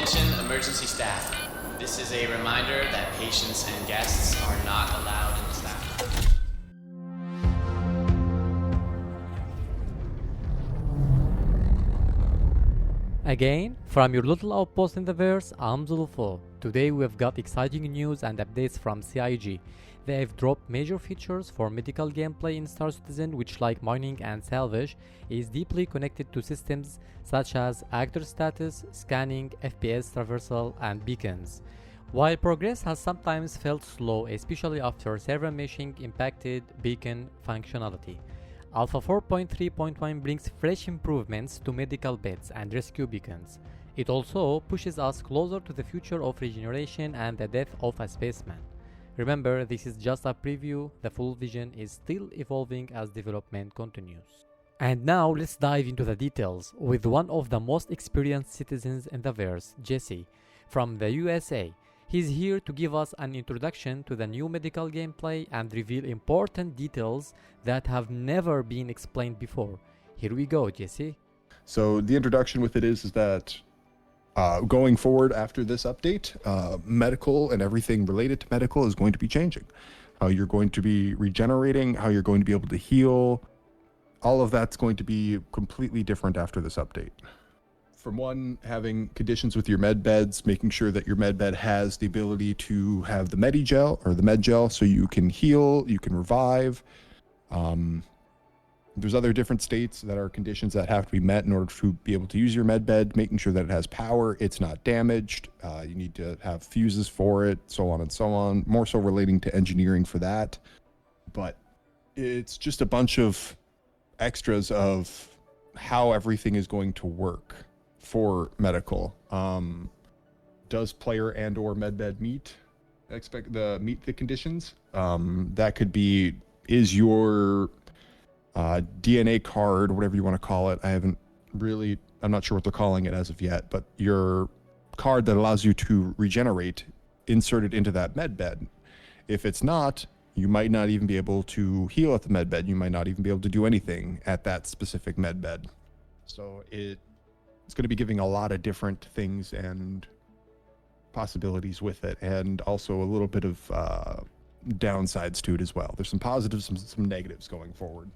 Attention emergency staff. This is a reminder that patients and guests are not allowed in the staff lounge. Again, from your little outpost in the verse, I'm Zulfo. Today we've got exciting news and updates from CIG. They have dropped major features for medical gameplay in Star Citizen, which, like mining and salvage, is deeply connected to systems such as actor status, scanning, FPS traversal, and beacons. While progress has sometimes felt slow, especially after server meshing impacted beacon functionality, Alpha 4.3.1 brings fresh improvements to medical beds and rescue beacons. It also pushes us closer to the future of regeneration and the death of a spaceman. Remember, this is just a preview, the full vision is still evolving as development continues. And now let's dive into the details with one of the most experienced citizens in the verse, Jesse, from the USA. He's here to give us an introduction to the new medical gameplay and reveal important details that have never been explained before. Here we go, Jesse. So the introduction with it is that going forward after this update, medical and everything related to medical is going to be changing. How you're going to be regenerating, how you're going to be able to heal, all of that's going to be completely different after this update. From one, having conditions with your med beds, making sure that your med bed has the ability to have the Medigel or the med gel so you can heal, you can revive. There's other different states that are conditions that have to be met in order to be able to use your med bed, making sure that it has power, it's not damaged. You need to have fuses for it, so on and so on. More so relating to engineering for that. But it's just a bunch of extras of how everything is going to work for medical. Does player and or medbed meet the conditions? That could be, is your DNA card, whatever you want to call it, I'm not sure what they're calling it as of yet, but your card that allows you to regenerate inserted into that medbed. If it's not, you might not even be able to heal at the medbed. You might not even be able to do anything at that specific medbed. So it's going to be giving a lot of different things and possibilities with it, and also a little bit of downsides to it as well. There's some positives, some negatives going forward.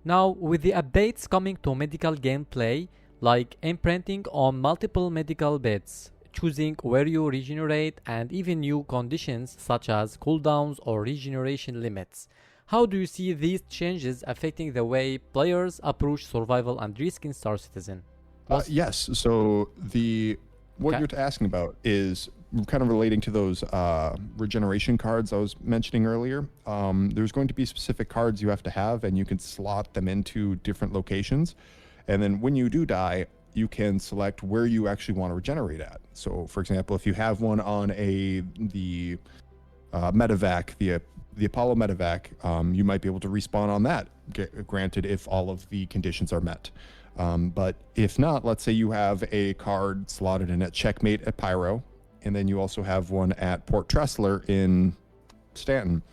Now, with the updates coming to medical gameplay, like imprinting on multiple medical beds, choosing where you regenerate, and even new conditions such as cooldowns or regeneration limits, how do you see these changes affecting the way players approach survival and risk in Star Citizen? Yes, so what you're asking about is kind of relating to those regeneration cards I was mentioning earlier. There's going to be specific cards you have to have, and you can slot them into different locations. And then when you do die, you can select where you actually want to regenerate at. So, for example, if you have one on the medevac, the Apollo medevac, you might be able to respawn on that, granted if all of the conditions are met. But if not, let's say you have a card slotted in at Checkmate at Pyro, and then you also have one at Port Tressler in Stanton.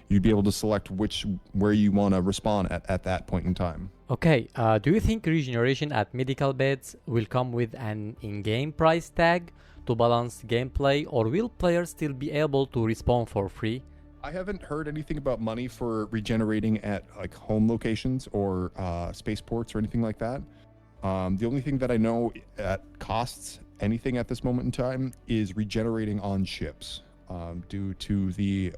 You'd be able to select where you want to respawn at that point in time. Okay, do you think regeneration at medical beds will come with an in-game price tag to balance gameplay, or will players still be able to respawn for free? I haven't heard anything about money for regenerating at like home locations or spaceports or anything like that. The only thing that I know that costs anything at this moment in time is regenerating on ships, due to the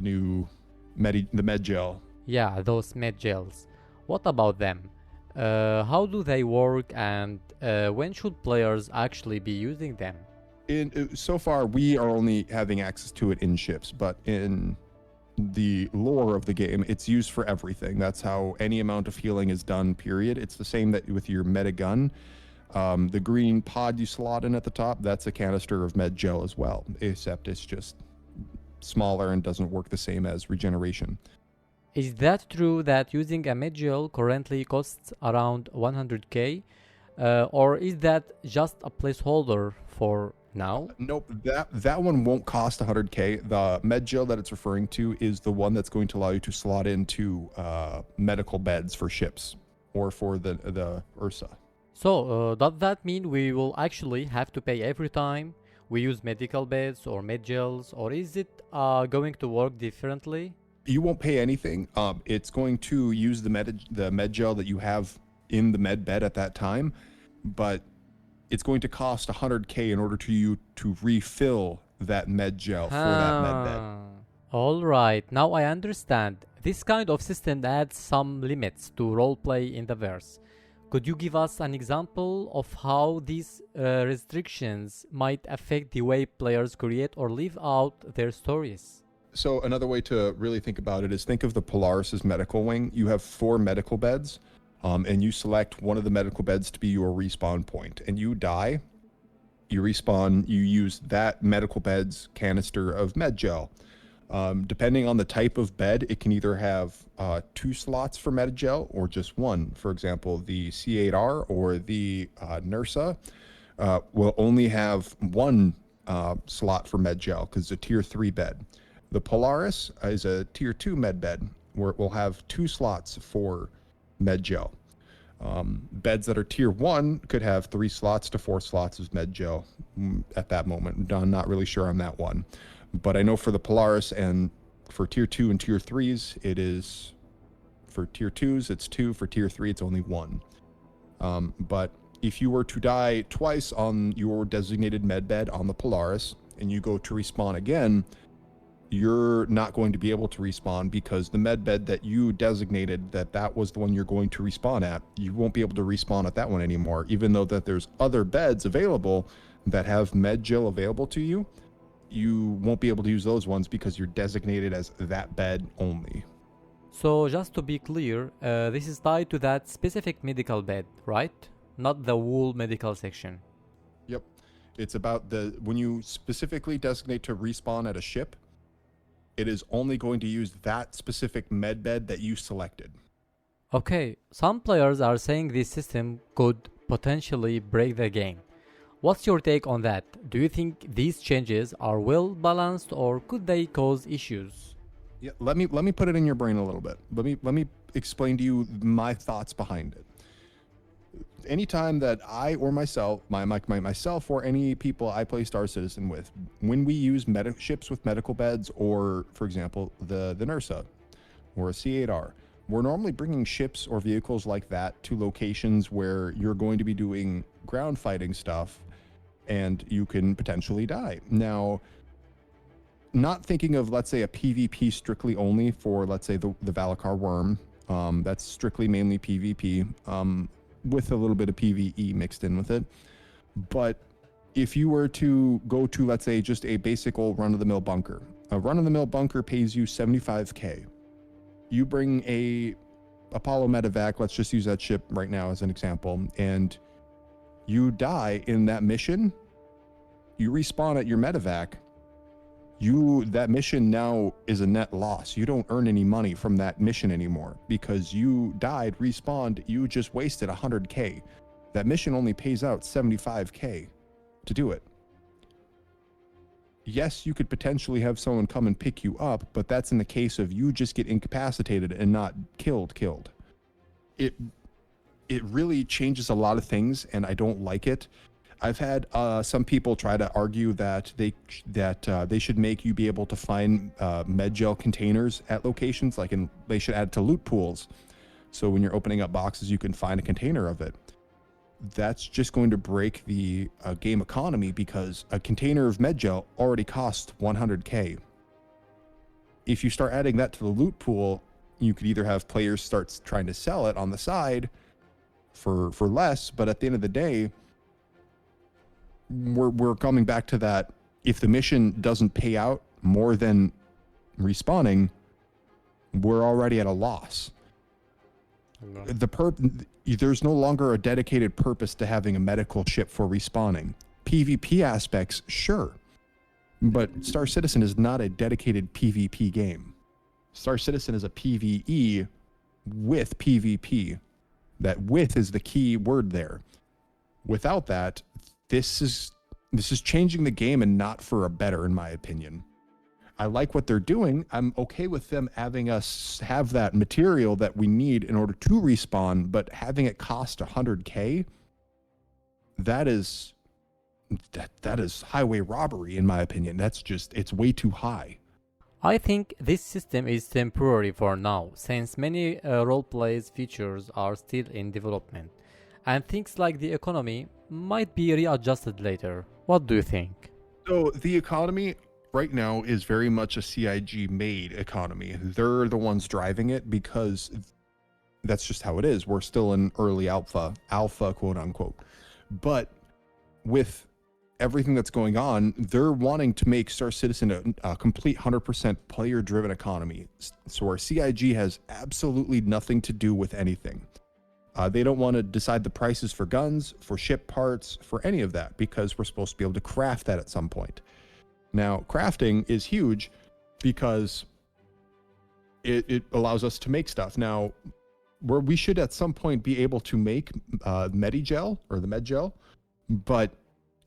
new med gel. Yeah, those med gels. What about them? How do they work, and when should players actually be using them? So far, we are only having access to it in ships, but in the lore of the game, it's used for everything. That's how any amount of healing is done, period. It's the same that with your meta gun. The green pod you slot in at the top, that's a canister of med gel as well, except it's just smaller and doesn't work the same as regeneration. Is that true that using a med gel currently costs around 100k? Or is that just a placeholder for now? Nope, that one won't cost 100k. The med gel that it's referring to is the one that's going to allow you to slot into medical beds for ships or for the Ursa. So, does that mean we will actually have to pay every time we use medical beds or med gels, or is it going to work differently? You won't pay anything. It's going to use the med gel that you have in the med bed at that time, but it's going to cost 100K in order to you to refill that med gel for that med bed. Alright, now I understand. This kind of system adds some limits to roleplay in the verse. Could you give us an example of how these restrictions might affect the way players create or live out their stories? So another way to really think about it is think of the Polaris's medical wing. You have 4 medical beds, and you select one of the medical beds to be your respawn point, and you die. You respawn. You use that medical bed's canister of med gel. Depending on the type of bed, it can either have 2 slots for med gel or just 1. For example, the C8R or the NERSA will only have 1 slot for med gel because it's a tier 3 bed. The Polaris is a tier 2 med bed where it will have 2 slots for med gel. Beds that are tier 1 could have 3 slots to 4 slots of med gel at that moment. I'm not really sure on that one. But I know for the Polaris and for tier 2 and tier 3s, it is, for tier 2s, it's 2. For tier 3, it's only 1. But if you were to die twice on your designated med bed on the Polaris and you go to respawn again, you're not going to be able to respawn because the med bed that you designated that was the one you're going to respawn at, you won't be able to respawn at that one anymore, even though that there's other beds available that have med gel available to you. You won't be able to use those ones because you're designated as that bed only. So, just to be clear, this is tied to that specific medical bed, right? Not the whole medical section. Yep. It's about when you specifically designate to respawn at a ship, it is only going to use that specific med bed that you selected. Okay, some players are saying this system could potentially break the game. What's your take on that? Do you think these changes are well balanced or could they cause issues? Yeah, let me put it in your brain a little bit. Let me explain to you my thoughts behind it. Anytime that I or myself, myself or any people I play Star Citizen with, when we use ships with medical beds, or for example the NERSA or a C8R, we're normally bringing ships or vehicles like that to locations where you're going to be doing ground fighting stuff and you can potentially die. Now, not thinking of, let's say, a PvP strictly only for, let's say, the Valakar Worm. That's strictly mainly PvP, with a little bit of PvE mixed in with it. But if you were to go to, let's say, just a basic old run-of-the-mill bunker, a run-of-the-mill bunker pays you 75K. You bring a Apollo Medevac, let's just use that ship right now as an example, and you die in that mission, you respawn at your Medevac, that mission now is a net loss. You don't earn any money from that mission anymore because you died, respawned, you just wasted 100K. That mission only pays out 75K to do it. Yes, you could potentially have someone come and pick you up, but that's in the case of you just get incapacitated and not killed. It really changes a lot of things, and I don't like it. I've had some people try to argue that they should make you be able to find medgel containers at locations, they should add to loot pools. So when you're opening up boxes, you can find a container of it. That's just going to break the game economy because a container of medgel already costs 100K. If you start adding that to the loot pool, you could either have players start trying to sell it on the side for less, but at the end of the day, we're coming back to that. If the mission doesn't pay out more than respawning, we're already at a loss. There's no longer a dedicated purpose to having a medical ship for respawning. PvP aspects, sure, but Star Citizen is not a dedicated PvP game. Star Citizen is a PvE with PvP. That with is the key word there. Without that, this is changing the game and not for a better, in my opinion. I like what they're doing. I'm okay with them having us have that material that we need in order to respawn, but having it cost 100K, that is that is highway robbery in my opinion. That's just it's way too high. I think this system is temporary for now, since many roleplays features are still in development, and things like the economy might be readjusted later. What do you think? So the economy right now is very much a CIG made economy. They're the ones driving it because that's just how it is. We're still in early alpha quote unquote. But with everything that's going on, they're wanting to make Star Citizen a complete 100% player driven economy. So our CIG has absolutely nothing to do with anything. They don't want to decide the prices for guns, for ship parts, for any of that, because we're supposed to be able to craft that at some point. Now, crafting is huge because it allows us to make stuff. Now, we should at some point be able to make Medigel or the Medgel, but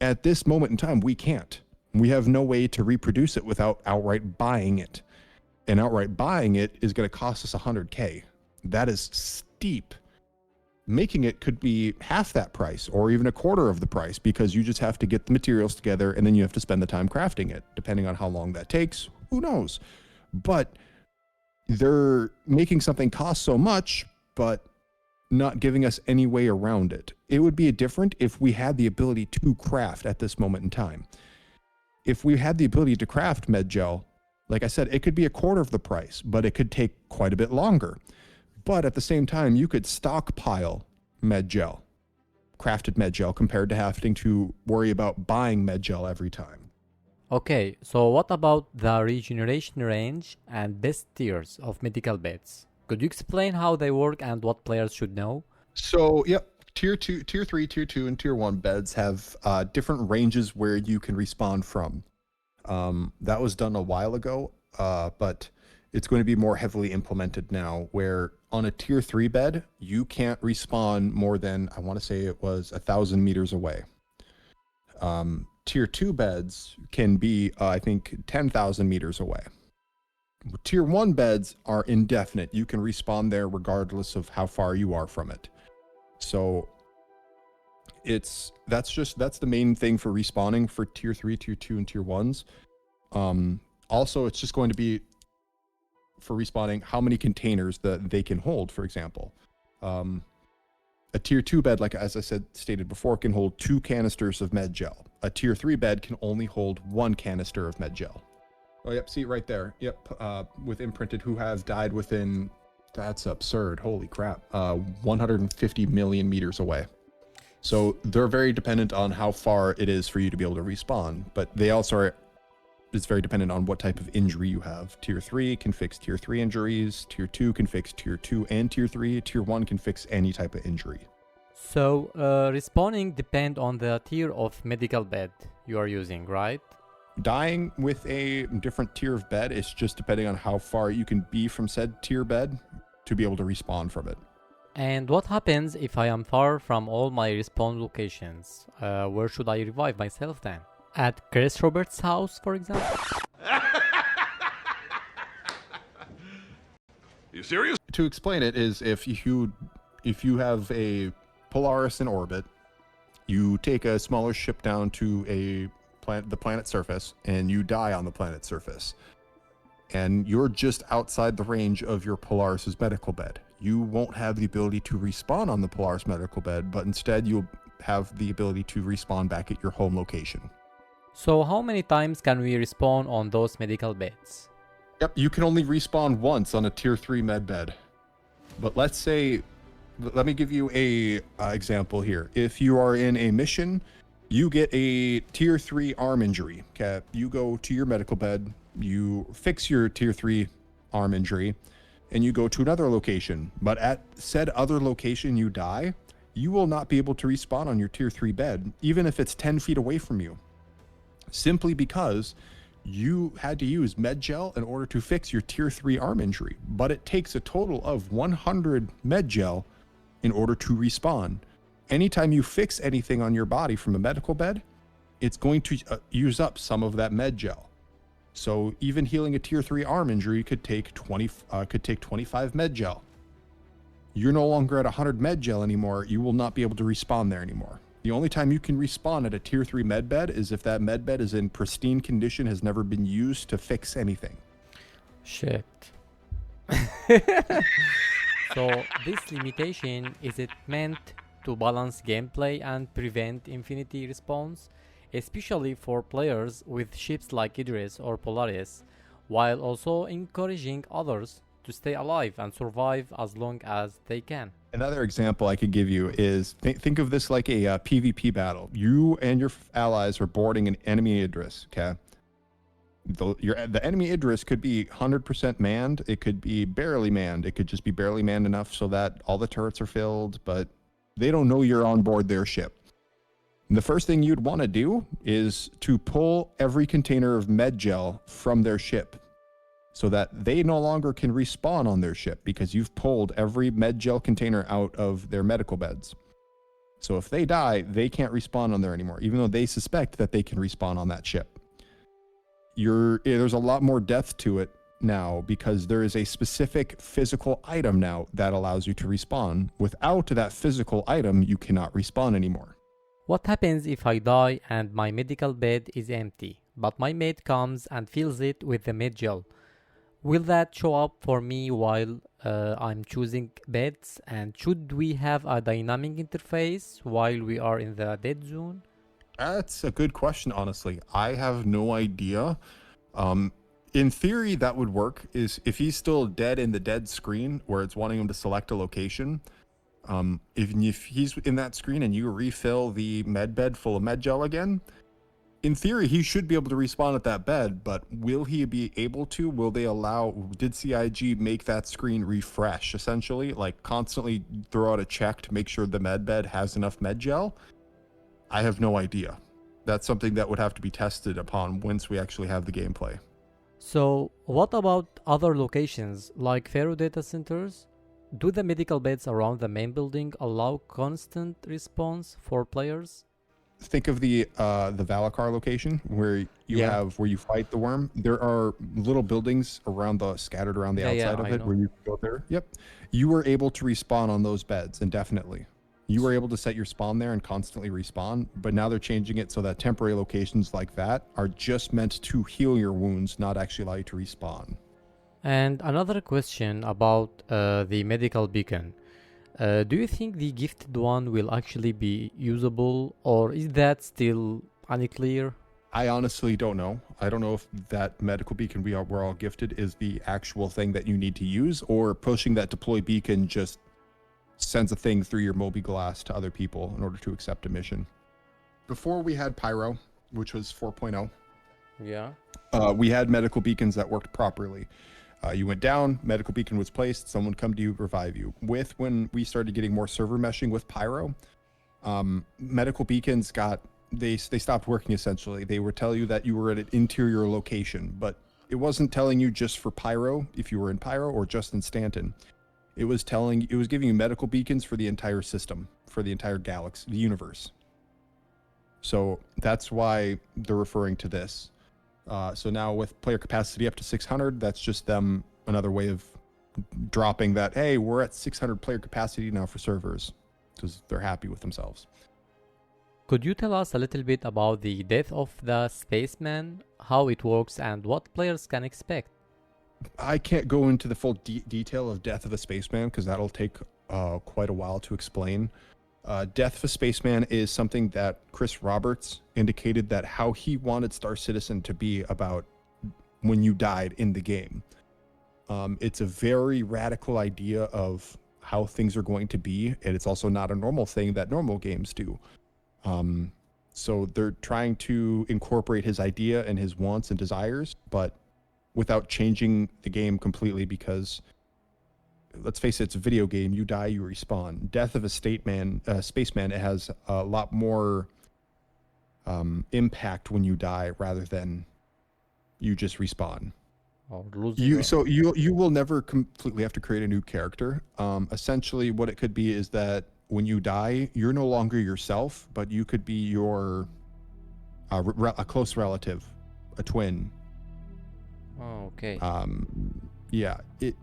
at this moment in time, we can't. We have no way to reproduce it without outright buying it. And outright buying it is going to cost us 100K. That is steep. Making it could be half that price or even a quarter of the price because you just have to get the materials together and then you have to spend the time crafting it. Depending on how long that takes, who knows? But they're making something cost so much, but not giving us any way around it. It would be different if we had the ability to craft at this moment in time. If we had the ability to craft Medgel, like I said, it could be a quarter of the price, but it could take quite a bit longer. But at the same time, you could stockpile Medgel, crafted Medgel, compared to having to worry about buying Medgel every time. Okay, so what about the regeneration range and best tiers of medical beds? Could you explain how they work and what players should know? So, yep, tier 2, tier 3, tier 2, and tier 1 beds have different ranges where you can respawn from. That was done a while ago, but it's going to be more heavily implemented now, where on a tier 3 bed, you can't respawn more than, I want to say it was 1,000 meters away. Tier 2 beds can be, I think, 10,000 meters away. Tier 1 beds are indefinite. You can respawn there regardless of how far you are from it. So that's the main thing for respawning for tier 3, tier 2, and tier 1s. Also, it's just going to be for respawning how many containers that they can hold, for example. A tier 2 bed, like as I stated before, can hold 2 canisters of Medgel. A tier 3 bed can only hold 1 canister of Medgel. Oh, yep, see right there. Yep, with Imprinted, who have died within, that's absurd, holy crap, 150 million meters away. So they're very dependent on how far it is for you to be able to respawn, but they also are, it's very dependent on what type of injury you have. Tier 3 can fix tier 3 injuries, tier 2 can fix tier 2 and tier 3, tier 1 can fix any type of injury. So, respawning depend on the tier of medical bed you are using, right? Dying with a different tier of bed is just depending on how far you can be from said tier bed to be able to respawn from it. And what happens if I am far from all my respawn locations? Where should I revive myself then? At Chris Roberts' house, for example? You serious? To explain it is if you have a Polaris in orbit, you take a smaller ship down to the planet's surface and you die on the planet's surface. And you're just outside the range of your Polaris's medical bed. You won't have the ability to respawn on the Polaris medical bed, but instead you'll have the ability to respawn back at your home location. So how many times can we respawn on those medical beds? Yep, you can only respawn once on a tier 3 med bed. But let me give you a example here. If you are in a mission, you get a tier 3 arm injury. Okay, you go to your medical bed, you fix your tier 3 arm injury, and you go to another location. But at said other location you die, you will not be able to respawn on your tier 3 bed, even if it's 10 feet away from you. Simply because you had to use Medgel in order to fix your tier 3 arm injury. But it takes a total of 100 Medgel in order to respawn. Anytime you fix anything on your body from a medical bed, it's going to use up some of that Medgel. So even healing a tier 3 arm injury could take 25 Medgel. You're no longer at 100 Medgel anymore. You will not be able to respawn there anymore. The only time you can respawn at a tier 3 medbed is if that medbed is in pristine condition, has never been used to fix anything. Shit. So this limitation, is it meant to balance gameplay and prevent infinity response, especially for players with ships like Idris or Polaris, while also encouraging others to stay alive and survive as long as they can? Another example I could give you is think of this like a PvP battle. You and your allies are boarding an enemy Idris, okay? The enemy Idris could be 100% manned. It could be barely manned. It could just be barely manned enough so that all the turrets are filled, but they don't know you're on board their ship. And the first thing you'd want to do is to pull every container of med gel from their ship so that they no longer can respawn on their ship because you've pulled every med gel container out of their medical beds. So if they die, they can't respawn on there anymore, even though they suspect that they can respawn on that ship. There's a lot more depth to it now because there is a specific physical item now that allows you to respawn. Without that physical item, you cannot respawn anymore. What happens if I die and my medical bed is empty, but my mate comes and fills it with the med gel? Will that show up for me while I'm choosing beds? And should we have a dynamic interface while we are in the dead zone? That's a good question, honestly. I have no idea. In theory, that would work. Is if he's still dead in the dead screen where it's wanting him to select a location. If he's in that screen and you refill the med bed full of med gel again, in theory, he should be able to respawn at that bed, but will he be able to? Did CIG make that screen refresh, essentially? Like, constantly throw out a check to make sure the med bed has enough med gel? I have no idea. That's something that would have to be tested upon once we actually have the gameplay. So, what about other locations like Faro data centers? Do the medical beds around the main building allow constant response for players? Think of the Valakar location where you fight the worm. There are little buildings scattered around the outside of I it know. where you can go there. Yep. You were able to respawn on those beds indefinitely. You were able to set your spawn there and constantly respawn, but now they're changing it so that temporary locations like that are just meant to heal your wounds, not actually allow you to respawn. And another question about the medical beacon. Do you think the gifted one will actually be usable, or is that still unclear? I honestly don't know. I don't know if that medical beacon we're all gifted is the actual thing that you need to use, or pushing that deploy beacon just sends a thing through your Moby glass to other people in order to accept a mission. Before we had Pyro, which was 4.0, Yeah. we had medical beacons that worked properly. You went down, medical beacon was placed, someone come to you, revive you. When we started getting more server meshing with Pyro, medical beacons they stopped working essentially. They would tell you that you were at an interior location, but it wasn't telling you just for Pyro, if you were in Pyro, or just in Stanton. It was giving you medical beacons for the entire system, for the entire galaxy, the universe. So that's why they're referring to this. So now with player capacity up to 600, that's just them another way of dropping that, hey, we're at 600 player capacity now for servers, because they're happy with themselves. Could you tell us a little bit about the death of the Spaceman, how it works, and what players can expect? I can't go into the full detail of Death of a Spaceman because that'll take quite a while to explain. Death of a Spaceman is something that Chris Roberts indicated that how he wanted Star Citizen to be about when you died in the game. It's a very radical idea of how things are going to be, and it's also not a normal thing that normal games do. So they're trying to incorporate his idea and his wants and desires, but without changing the game completely, because let's face it, it's a video game. You die, you respawn. Death of a Spaceman, it has a lot more impact when you die rather than you just respawn. Or losing You will never completely have to create a new character. Essentially, what it could be is that when you die, you're no longer yourself, but you could be your a close relative, a twin. Oh, okay.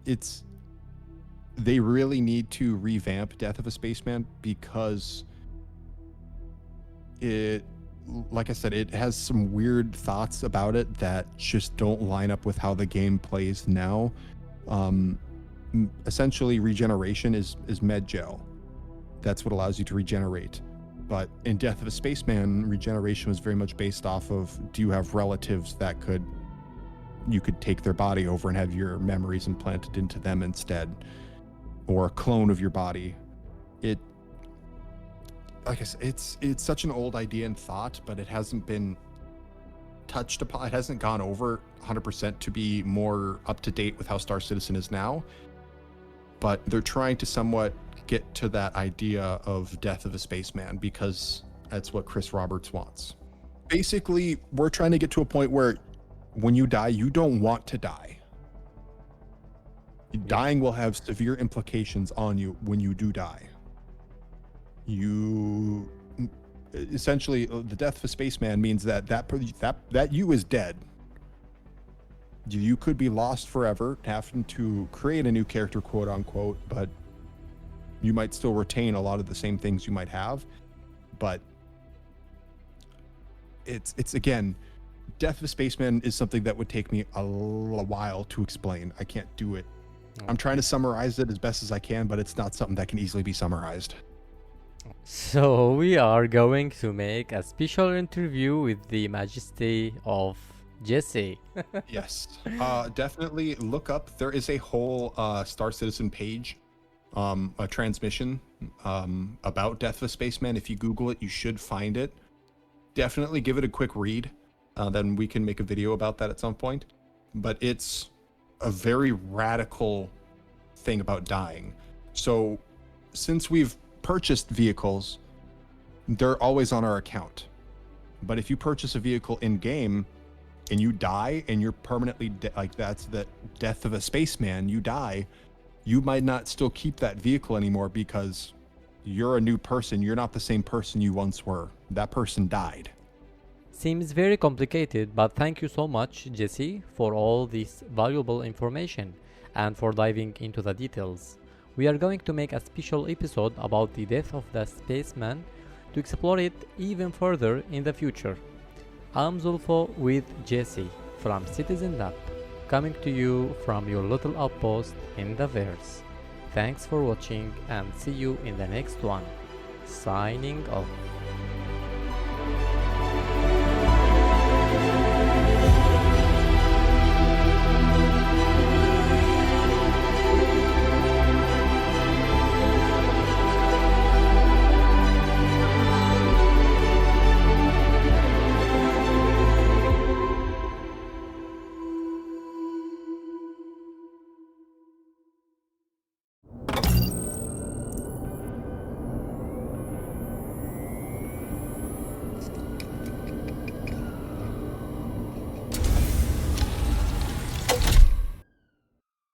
It's they really need to revamp Death of a Spaceman because it, like I said, it has some weird thoughts about it that just don't line up with how the game plays now. Essentially, regeneration is med gel. That's what allows you to regenerate. But in Death of a Spaceman, regeneration was very much based off of, do you have relatives that you could take their body over and have your memories implanted into them instead, or a clone of your body. Like I said, it's such an old idea and thought, but it hasn't been touched upon. It hasn't gone over 100% to be more up to date with how Star Citizen is now. But they're trying to somewhat get to that idea of Death of a Spaceman because that's what Chris Roberts wants. Basically, we're trying to get to a point where when you die, you don't want to die. Dying will have severe implications on you when you do die. You essentially, the Death of a Spaceman means that you is dead. You could be lost forever, having to create a new character, quote unquote, but you might still retain a lot of the same things you might have. But it's again, Death of a Spaceman is something that would take me a while to explain. I can't do it. Okay. I'm trying to summarize it as best as I can, but it's not something that can easily be summarized. So we are going to make a special interview with the Majesty of Jesse. Yes, definitely look up. There is a whole Star Citizen page, a transmission about Death of a Spaceman. If you Google it, you should find it. Definitely give it a quick read. Then we can make a video about that at some point. But it's a very radical thing about dying. So since we've purchased vehicles, they're always on our account. But if you purchase a vehicle in game and you die and you're permanently like that's the Death of a Spaceman, you die, you might not still keep that vehicle anymore because you're a new person. You're not the same person you once were. That person died. Seems very complicated, but thank you so much, Jesse, for all this valuable information and for diving into the details. We are going to make a special episode about the Death of the Spaceman to explore it even further in the future. I'm Zulfo with Jesse from Citizen Lab, coming to you from your little outpost in the verse. Thanks for watching and see you in the next one. Signing off.